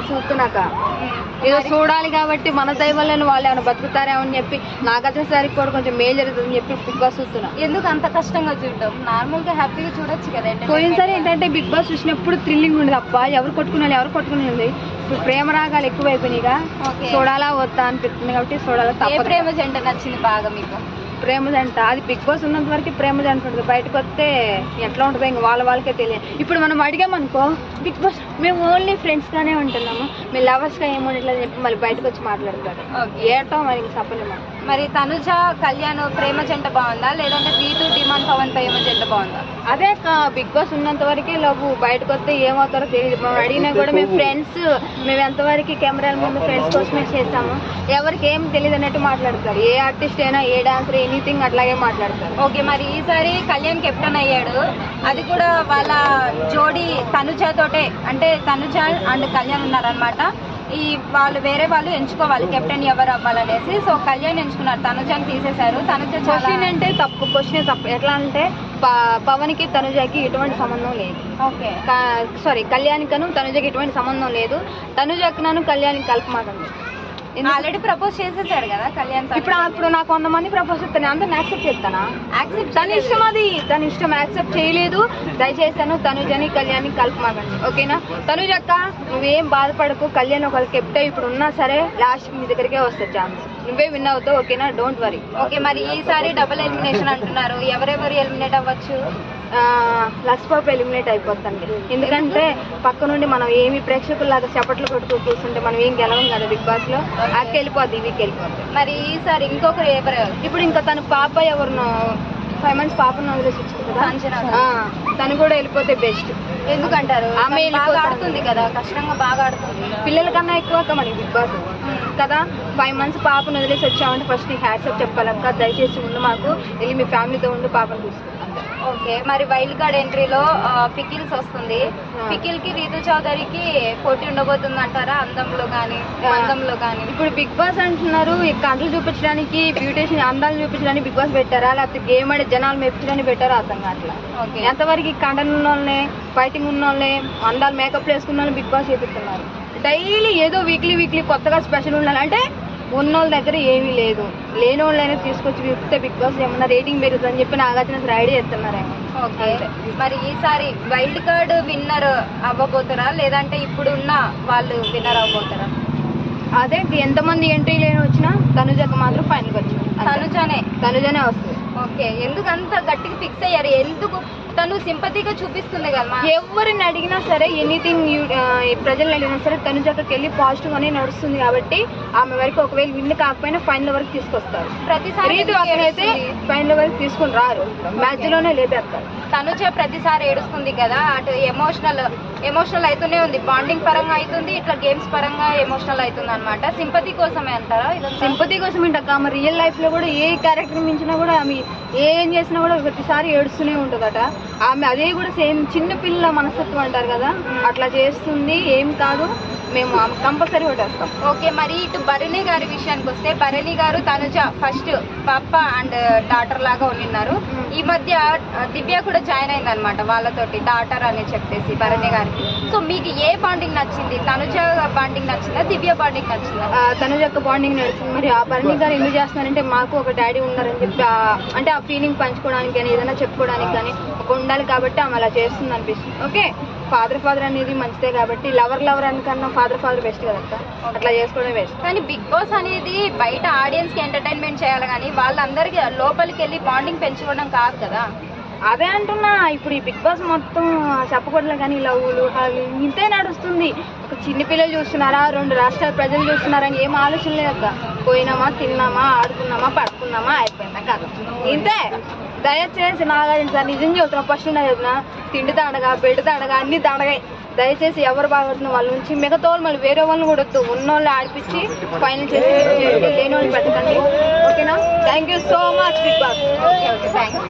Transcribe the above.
చూస్తున్నాక ఏదో చూడాలి కాబట్టి మన దైవాలను వాళ్ళు ఏమైనా బతుకుతారేమో అని చెప్పి నాగార్జునసారికి కూడా కొంచెం మేలు జరుగుతుందని చెప్పి బిగ్ బాస్ చూస్తున్నా. ఎందుకు అంత కష్టంగా చూడడం? నార్మల్ గా హ్యాపీగా చూడొచ్చు కదా. పోయినసారి ఏంటంటే బిగ్ బాస్ చూసినప్పుడు థ్రిల్లింగ్ ఉండదు, అబ్బా ఎవరు కొట్టుకునేది. ఇప్పుడు ప్రేమ రాగాలు ఎక్కువైపోయినాయిగా, చూడాలా వద్దా అనిపిస్తుంది కాబట్టి చూడాలా. ప్రేమ జంట నచ్చింది బాగా మీకు? ప్రేమ జంట అది బిగ్ బాస్ ఉన్నంత వరకు ప్రేమ జంట ఉంటుంది, బయటకు వస్తే ఎట్లా ఉంటుందో ఇంకా వాళ్ళకే తెలియదు. ఇప్పుడు మనం అడిగామనుకో బిగ్ బాస్ మేము ఓన్లీ ఫ్రెండ్స్ గానే ఉంటున్నాము, మేము లవర్స్ గా ఏమో ఇట్లా చెప్పి మళ్ళీ బయటకు వచ్చి మాట్లాడతారు. ఏటో మరి చెప్పలేము. మరి తనుజ కళ్యాణ్ ప్రేమ జంట బాగుందా లేదంటే రీతు డిమాండ్ పవన్ ప్రేమ జంట బాగుందా? అదే బిగ్ బాస్ ఉన్నంత వరకే లవ్, బయటకు వస్తే ఏమవుతారో తెలియదు. మనం అడిగినా కూడా మేము ఫ్రెండ్స్, మేము ఎంతవరకు కెమెరాల ముందు ఫ్రెండ్స్ కోసమే చేస్తాము, ఎవరికి ఏం తెలియదు అన్నట్టు మాట్లాడతారు. ఏ ఆర్టిస్ట్ అయినా ఏ డాన్సర్ ఎనీథింగ్ అట్లాగే మాట్లాడతారు. ఓకే, మరి ఈసారి కళ్యాణ్ కెప్టెన్ అయ్యాడు, అది కూడా వాళ్ళ జోడీ తనుజ తోటే, అంటే తనుజ అండ్ కళ్యాణ్ ఉన్నారనమాట. ఈ వాళ్ళు వేరే వాళ్ళు ఎంచుకోవాలి కెప్టెన్ ఎవరు అవ్వాలనేసి. సో కళ్యాణ్ ఎంచుకున్నారు, తనుజని తీసేశారు. తనుజ క్వశ్చన్ అంటే తప్పు, క్వశ్చన్ తప్పు. ఎట్లా అంటే పవన్ కి తనుజకి ఎటువంటి సంబంధం లేదు. ఓకే సారీ, కళ్యాణ్ కను తనుజకి ఎటువంటి సంబంధం లేదు. తనుజకి నన్ను కళ్యాణ్ కలపమాకండి. ఆల్రెడీ ప్రపోజ్ చేసేసాడు కదా కళ్యాణ్. ఇప్పుడు నాకు 100 మంది ప్రపోజ్ చేస్తాను, అందరిని యాక్సెప్ట్ చేస్తానా? తన ఇష్టం, అది తన ఇష్టం. యాక్సెప్ట్ చేయలేదు, దయచేస్తాను తనుజని కళ్యాణ్ కలపమాకండి, ఓకేనా? తనుజ అక్క నువ్వేం బాధపడకు, కళ్యాణ్ ఒకళ్ళు కెప్టెన్ ఇప్పుడు ఉన్నా సరే లాస్ట్ మీ దగ్గరికే వస్తుంది ఛాన్స్, నువ్వే విన్ అవుతావు, ఓకేనా? Don't worry. ఓకే, మరి ఈసారి డబుల్ ఎలిమినేషన్ అంటున్నారు, ఎవరెవరు ఎలిమినేట్ అవ్వచ్చు? లక్ష్బాబు ఎలిమినేట్ అయిపోతుంది, ఎందుకంటే పక్క నుండి మనం ఏమి ప్రేక్షకుల్లాగా చప్పట్లు కొడుతూ కూర్చుంటే మనం ఏం గెలవం కదా బిగ్ బాస్ లో. అక్క వెళ్ళిపోద్ది, వీక్ వెళ్ళిపోద్ది. మరి ఈసారి ఇంకొకరు ఎవరు? ఇప్పుడు ఇంకా తన పాప ఎవరినో 5 months పాపను వదిలేసి వచ్చింది కదా, తను కూడా వెళ్ళిపోతే బెస్ట్. ఎందుకంటారు? ఆమె ఆడుతుంది కదా, కష్టంగా బాగా ఆడుతుంది, పిల్లల కన్నా ఎక్కువ మనకి బిగ్ బాస్ కదా. 5 months పాపను వదిలేసి వచ్చామంటే ఫస్ట్ నీకు హ్యాట్సాప్ చెప్పాలక్క, దయచేసి ఉండు, మాకు వెళ్ళి మీ ఫ్యామిలీతో ఉండి పాపను చూసుకో. ఓకే, మరి వైల్డ్ కార్డ్ ఎంట్రీలో పికిల్స్ వస్తుంది, పికిల్ కి రీతు చౌదరికి పోటీ ఉండబోతుంది అంటారా అందంలో కానీ అందంలో కానీ? ఇప్పుడు బిగ్ బాస్ అంటున్నారు కంటలు చూపించడానికి, బ్యూటిషియన్ అందాలు చూపించడానికి బిగ్ బాస్ పెట్టారా, లేకపోతే గేమ్ ఆడే జనాలు మెప్పించడానికి పెట్టారా అర్థం కావట్లా. ఎంతవరకు కంటెంట్ ఉన్న వాళ్ళని, ఫైటింగ్ ఉన్న వాళ్ళని, అందాలు మేకప్ వేసుకున్న వాళ్ళని బిగ్ బాస్ చేపిస్తున్నారు. డైలీ ఏదో వీక్లీ కొత్తగా స్పెషల్ ఉండాలి అంటే ఉన్నోళ్ళ దగ్గర ఏమీ లేదు, లేని వాళ్ళైనా తీసుకొచ్చి విప్తే బిగ్ బాస్ ఏమన్నా రేటింగ్ పెరుగుతుందని చెప్పి నాగార్జున ఐడియా చేస్తున్నారేమో. ఓకే, మరి ఈసారి వైల్డ్ కార్డ్ విన్నర్ అవ్వబోతారా లేదంటే ఇప్పుడు ఉన్న వాళ్ళు విన్నర్ అవ్వబోతారా? అదే ఎంతమంది ఎంట్రీలు వచ్చినా తనుజకు మాత్రం ఫైనల్కి వచ్చింది, తనుజనే వస్తుంది. ఓకే, ఎందుకు అంత గట్టిగా ఫిక్స్ అయ్యారు? ఎందుకు? తను సింపతిగా చూపిస్తుంది కదా, ఎవరిని అడిగినా సరే, ఎనీథింగ్ ప్రజలను అడిగినా సరే తనుజకి వెళ్ళి పాజిటివ్ అనే నడుస్తుంది కాబట్టి ఆమె వరకు ఒకవేళ విన్ కాకపోయినా ఫైనల్ వరకు తీసుకొస్తారు. ప్రతిసారి అయితే ఫైనల్ వరకు తీసుకుని రారు, మ్యాచ్ లోనే లేపేస్తారు. తనుజ ప్రతిసారి ఏడుస్తుంది కదా, అటు ఎమోషనల్ అవుతూనే ఉంది, బాండింగ్ పరంగా అవుతుంది, ఇట్లా గేమ్స్ పరంగా ఎమోషనల్ అవుతుంది అనమాట. సింపతి కోసమే అంటారా? సింపతి కోసం ఏంటక్క, ఆమె రియల్ లైఫ్ లో కూడా ఏ క్యారెక్టర్ మించినా కూడా ఆమె ఏం చేసినా కూడా ప్రతిసారి ఏడుస్తూనే ఉంటుందట. ఆమె అదే కూడా సేమ్ చిన్న పిల్లల మనస్తత్వం అంటారు కదా, అట్లా చేస్తుంది. ఏం కాదు, మేము కంపల్సరీ ఓటేస్తాం. ఓకే, మరి ఇటు భరణి గారి విషయానికి వస్తే, భరణి గారు తనుజ ఫస్ట్ పాప అండ్ డాటర్ లాగా ఉన్నారు. ఈ మధ్య దివ్య కూడా జాయిన్ అయింది అనమాట వాళ్ళతోటి, డాటర్ అని చెప్పేసి భరణి గారికి. సో మీకు ఏ బాండింగ్ నచ్చింది? తనుజ బాండింగ్ నచ్చిందా, దివ్య బాండింగ్ నచ్చిందా? తనుజ యొక్క బాండింగ్ నచ్చింది. మరి ఆ భరణి గారు ఎందుకు చేస్తున్నారంటే మాకు ఒక డాడీ ఉన్నారని చెప్పి, అంటే ఆ ఫీలింగ్ పంచుకోవడానికి కానీ ఏదైనా చెప్పుకోవడానికి కానీ ఒక ఉండాలి కాబట్టి ఆమె అలా చేస్తుంది అనిపిస్తుంది. ఓకే, ఫాదర్ అనేది మంచిదే కాబట్టి లవర్ అనికన్నా ఫాదర్ బెస్ట్ కదా, అట్లా చేసుకోవడం బెస్ట్. కానీ బిగ్ బాస్ అనేది బయట ఆడియన్స్ కి ఎంటర్టైన్మెంట్ చేయాలి కానీ వాళ్ళందరికీ లోపలికి వెళ్ళి బాండింగ్ పెంచుకోవడం కాదు కదా. అదే అంటున్నా, ఇప్పుడు ఈ బిగ్ బాస్ మొత్తం చెప్పకూడదు కానీ లవ్లు ఇంతే నడుస్తుంది. ఒక చిన్న పిల్లలు చూస్తున్నారా, 2 రాష్ట్రాల ప్రజలు చూస్తున్నారా, ఏం ఆలోచన లేదు. పోయినామా, తిన్నామా, ఆడుకున్నామా, పడుకున్నామా, అయిపోయిందా కాదు, ఇంతే. దయచేసి నాగార్జున సార్ నిజం చెబుతున్నా, ఫస్ట్ చెబుతున్నా, తిండి తాడగా బెడ్ తాడగా అన్ని తాడగాయి. దయచేసి ఎవరు బాగుంటున్న వాళ్ళ నుంచి మిగతా వాళ్ళు మళ్ళీ వేరే వాళ్ళని కూడా వద్దు, ఉన్నోళ్ళు ఆడిపించి ఫైనల్ చేసి లేని వాళ్ళు పెట్టకండి, ఓకేనా? Thank you so much Bigg Boss. Okay, thank you.